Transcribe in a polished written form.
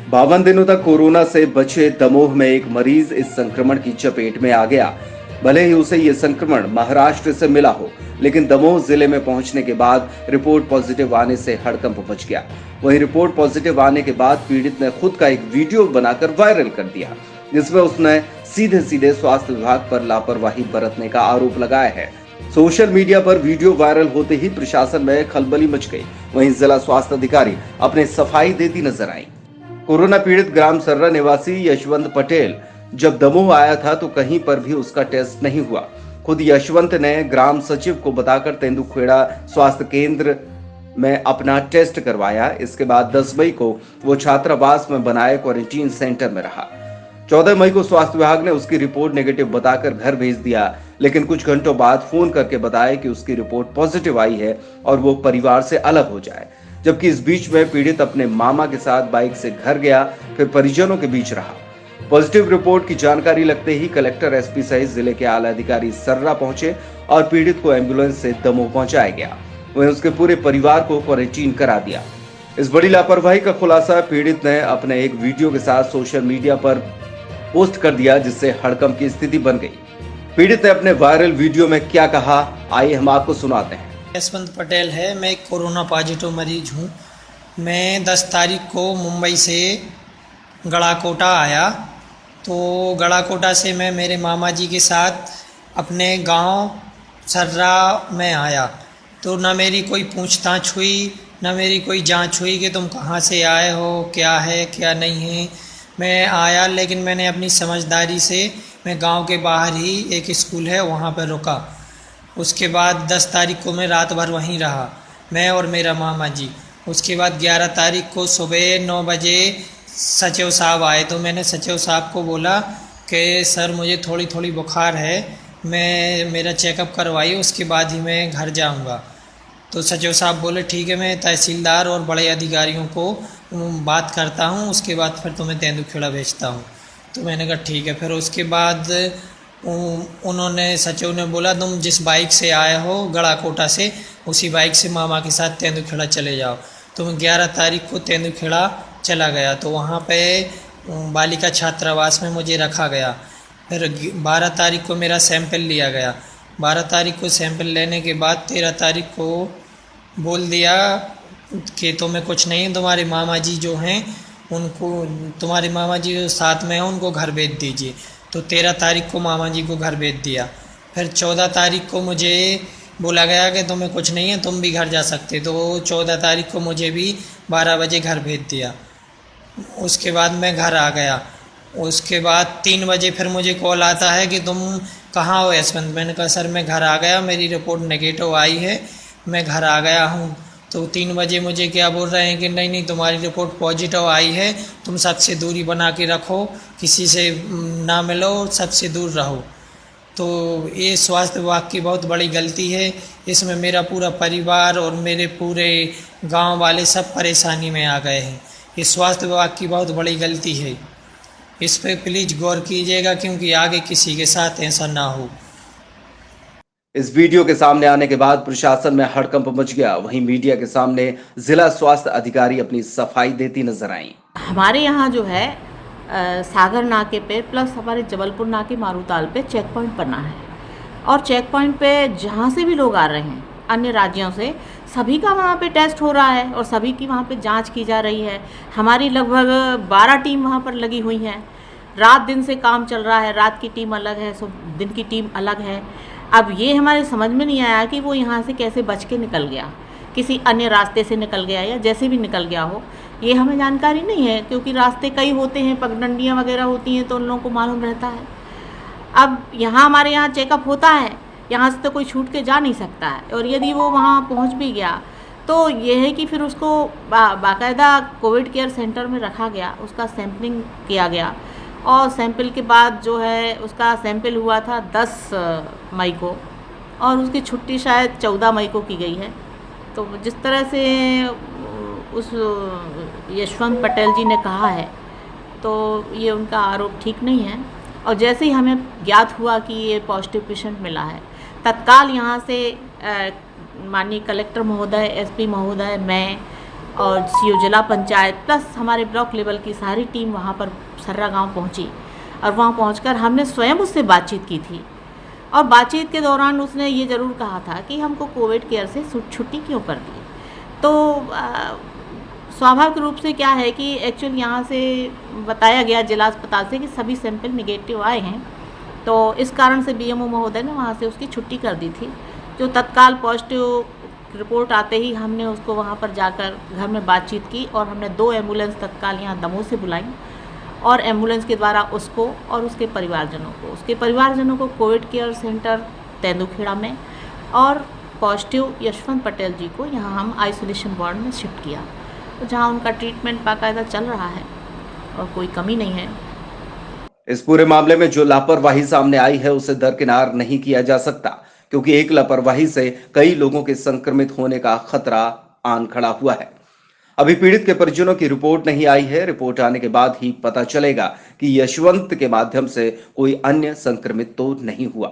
52 दिनों तक कोरोना से बचे दमोह में एक मरीज इस संक्रमण की चपेट में आ गया। भले ही उसे ये संक्रमण महाराष्ट्र से मिला हो, लेकिन दमोह जिले में पहुंचने के बाद रिपोर्ट पॉजिटिव आने से हड़कंप मच गया। वहीं रिपोर्ट पॉजिटिव आने के बाद पीड़ित ने खुद का एक वीडियो बनाकर वायरल कर दिया, जिसमें उसने सीधे सीधे स्वास्थ्य विभाग पर लापरवाही बरतने का आरोप लगाया है। सोशल मीडिया पर वीडियो वायरल होते ही प्रशासन में खलबली मच गई। वहीं जिला स्वास्थ्य अधिकारी अपने सफाई देती नजर आई। कोरोना पीड़ित ग्राम सर्रा निवासी यशवंत पटेल जब दमोह आया था तो कहीं पर भी उसका टेस्ट नहीं हुआ। खुद यशवंत ने ग्राम सचिव को बताकर तेंदुखेड़ा स्वास्थ्य केंद्र में अपना टेस्ट करवाया। इसके बाद 10 मई को वो छात्रावास में बनाए क्वारंटीन सेंटर में रहा। 14 मई को स्वास्थ्य विभाग ने उसकी रिपोर्ट नेगेटिव बताकर घर भेज दिया, लेकिन कुछ घंटों बाद फोन करके बताया कि उसकी रिपोर्ट पॉजिटिव आई है और वो परिवार से अलग हो जाए। जबकि इस बीच में पीड़ित अपने मामा के साथ बाइक से घर गया, फिर परिजनों के बीच रहा। पॉजिटिव रिपोर्ट की जानकारी लगते ही कलेक्टर, एसपी सहित जिले के आला अधिकारी सर्रा पहुंचे और पीड़ित को एम्बुलेंस से दमोह पहुंचाया गया। वहीं उसके पूरे परिवार को क्वारंटीन करा दिया। इस बड़ी लापरवाही का खुलासा पीड़ित ने अपने एक वीडियो के साथ सोशल मीडिया पर पोस्ट कर दिया, जिससे हड़कंप की स्थिति बन गई। पीड़ित ने अपने वायरल वीडियो में क्या कहा, आइए हम आपको सुनाते हैं। यशवंत पटेल है, मैं एक कोरोना पॉजिटिव मरीज हूँ। मैं 10 तारीख को मुंबई से गड़ाकोटा आया, तो गड़ाकोटा से मैं मेरे मामा जी के साथ अपने गांव सर्रा में आया। तो ना मेरी कोई पूछताछ हुई, ना मेरी कोई जांच हुई कि तुम कहाँ से आए हो, क्या है क्या नहीं है। मैं आया, लेकिन मैंने अपनी समझदारी से मैं गांव के बाहर ही एक स्कूल है वहाँ पर रुका। उसके बाद 10 तारीख को मैं रात भर वहीं रहा, मैं और मेरा मामा जी। उसके बाद 11 तारीख को सुबह 9 बजे सचिव साहब आए, तो मैंने सचिव साहब को बोला कि सर मुझे थोड़ी थोड़ी बुखार है, मैं मेरा चेकअप करवाइए, उसके बाद ही मैं घर जाऊंगा। तो सचिव साहब बोले ठीक है, मैं तहसीलदार और बड़े अधिकारियों को बात करता हूं, उसके बाद फिर तुम्हें तेंदुखेड़ा भेजता हूं। तो मैंने कहा ठीक है। फिर उसके बाद उन्होंने सचिव ने बोला तुम जिस बाइक से आए हो गड़ाकोटा से, उसी बाइक से मामा के साथ तेंदुखेड़ा चले जाओ। तो मैं 11 तारीख को तेंदुखेड़ा चला गया, तो वहाँ पे बालिका छात्रावास में मुझे रखा गया। फिर 12 तारीख को मेरा सैंपल लिया गया। 12 तारीख को सैंपल लेने के बाद 13 तारीख को बोल दिया कि तुम्हें कुछ नहीं, तुम्हारे मामा जी जो हैं उनको, तुम्हारे मामा जी जो साथ में हैं उनको घर भेज दीजिए। तो 13 तारीख को मामा जी को घर भेज दिया। फिर 14 तारीख को मुझे बोला गया कि तुम्हें कुछ नहीं है, तुम भी घर जा सकते। तो 14 तारीख को मुझे भी 12 बजे घर भेज दिया। उसके बाद मैं घर आ गया। उसके बाद 3 बजे फिर मुझे कॉल आता है कि तुम कहाँ हो यशवंत। मैंने कहा सर मैं घर आ गया, मेरी रिपोर्ट नेगेटिव आई है, मैं घर आ गया हूँ। तो 3 बजे मुझे क्या बोल रहे हैं कि नहीं नहीं तुम्हारी रिपोर्ट पॉजिटिव आई है, तुम सबसे दूरी बना के रखो, किसी से ना मिलो, सबसे दूर रहो। तो ये स्वास्थ्य विभाग की बहुत बड़ी गलती है। इसमें मेरा पूरा परिवार और मेरे पूरे गांव वाले सब परेशानी में आ गए हैं। ये स्वास्थ्य विभाग की बहुत बड़ी गलती है, इस पर प्लीज़ गौर कीजिएगा, क्योंकि आगे किसी के साथ ऐसा ना हो। इस वीडियो के सामने आने के बाद प्रशासन में हड़कंप मच गया। वहीं मीडिया के सामने जिला स्वास्थ्य अधिकारी अपनी सफाई देती नजर आई। हमारे यहाँ जो है सागर नाके पे प्लस हमारे जबलपुर नाके मारूताल पे चेक पॉइंट बना है, और चेक पॉइंट पे जहाँ से भी लोग आ रहे हैं अन्य राज्यों से, सभी का वहाँ पे टेस्ट हो रहा है और सभी की वहाँ पे जांच की जा रही है। हमारी लगभग 12 टीम वहाँ पर लगी हुई हैं। रात दिन से काम चल रहा है, रात की टीम अलग है, दिन की टीम अलग है। अब ये हमारे समझ में नहीं आया कि वो यहाँ से कैसे बच के निकल गया, किसी अन्य रास्ते से निकल गया या जैसे भी निकल गया हो, ये हमें जानकारी नहीं है, क्योंकि रास्ते कई होते हैं, पगडंडियाँ वगैरह होती हैं तो उन लोगों को मालूम रहता है। अब यहाँ हमारे यहाँ चेकअप होता है, यहाँ से तो कोई छूट के जा नहीं सकता है, और यदि वो वहाँ पहुँच भी गया तो ये है कि फिर उसको बाकायदा कोविड केयर सेंटर में रखा गया, उसका सैम्पलिंग किया गया, और सैंपल के बाद जो है उसका सैंपल हुआ था 10 मई को, और उसकी छुट्टी शायद 14 मई को की गई है। तो जिस तरह से उस यशवंत पटेल जी ने कहा है, तो ये उनका आरोप ठीक नहीं है। और जैसे ही हमें ज्ञात हुआ कि ये पॉजिटिव पेशेंट मिला है, तत्काल यहाँ से माननीय कलेक्टर महोदय, एसपी महोदय, मैं और सीओ जिला पंचायत प्लस हमारे ब्लॉक लेवल की सारी टीम वहाँ पर सर्रा गांव पहुँची और वहाँ पहुंचकर हमने स्वयं उससे बातचीत की थी। और बातचीत के दौरान उसने ये ज़रूर कहा था कि हमको कोविड केयर से छुट्टी क्यों कर दी। तो स्वाभाविक रूप से क्या है कि एक्चुअल यहाँ से बताया गया जिला अस्पताल से कि सभी सैंपल निगेटिव आए हैं, तो इस कारण से बीएमओ महोदय ने वहाँ से उसकी छुट्टी कर दी थी। जो तत्काल पॉजिटिव रिपोर्ट आते ही हमने उसको वहाँ पर जाकर घर में बातचीत की और हमने 2 एम्बुलेंस तत्काल यहाँ दमोह से बुलाई और एम्बुलेंस के द्वारा उसको और उसके परिवारजनों को कोविड केयर सेंटर तेंदुखेड़ा में और पॉजिटिव यशवंत पटेल जी को यहाँ हम आइसोलेशन वार्ड में शिफ्ट किया, तो जहाँ उनका ट्रीटमेंट बाकायदा चल रहा है और कोई कमी नहीं है। इस पूरे मामले में जो लापरवाही सामने आई है उसे दरकिनार नहीं किया जा सकता, क्योंकि एक लापरवाही से कई लोगों के संक्रमित होने का खतरा आन खड़ा हुआ है। अभी पीड़ित के परिजनों की रिपोर्ट नहीं आई है। रिपोर्ट आने के बाद ही पता चलेगा कि यशवंत के माध्यम से कोई अन्य संक्रमित तो नहीं हुआ।